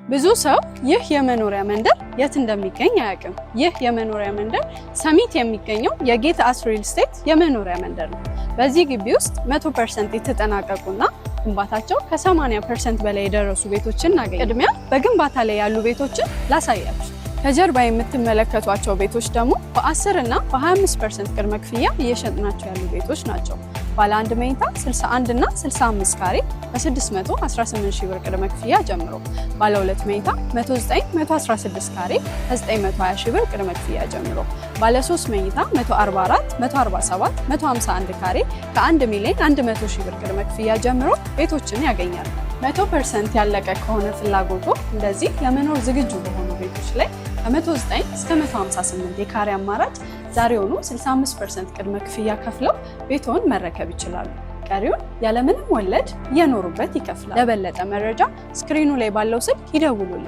ብዙ ሰው ይህ የመኖሪያ መንደር የት እንደሚገኝ አያውቅም። ይህ የመኖሪያ መንደር ሰሚት የሚገኘው የጌትአስ ሪል ስቴት የመኖሪያ መንደር ነው። በዚህ ግቢ ውስጥ 100% የተጠናቀቁና ግንባታቸው ከ80% በላይ የደረሱ ቤቶችን እናገኛለን። ቅድሚያ በግንባታ ላይ ያሉ ቤቶችን ላሳያችሁ። ከጀርባ የምትመለከቷቸው ቤቶች ደግሞ በ10 እና በ25% ቅድመ ክፍያ እየሸጥናቸው ያሉ ቤቶች ናቸው። ባለ 1 መኝታ 61 እና 65 ካሬ በ618 ሺህ ብር ቅድመ ክፍያ ጀምሮ፣ ባለ 2 መኝታ 109 116 ካሬ በ920 ሺህ ብር ቅድመ ክፍያ ጀምሮ፣ ባለ 3 መኝታ 144 147 151 ካሬ ከ1 ሚሊዮን 100 ሺህ ብር ቅድመ ክፍያ ጀምሮ ቤቶችን ያገኛሉ። 100% ያለቀ ከሆነ ፍላጎቱ እንደዚህ የመኖር ዝግጁ በሆኑ ቤቶች ላይ ከ109 እስከ 158 የካሬ አማራጭ ዛሬውኑ 65% ቅድመ ክፍያ ከፍለው ቤቶን መረከብ ይችላሉ። ቀሪውን ያለምንም ወለድ እየኖሩበት ይከፍላል። ለበለጠ መረጃ ስክሪኑ ላይ ባለው ስልክ ይደውሉልን።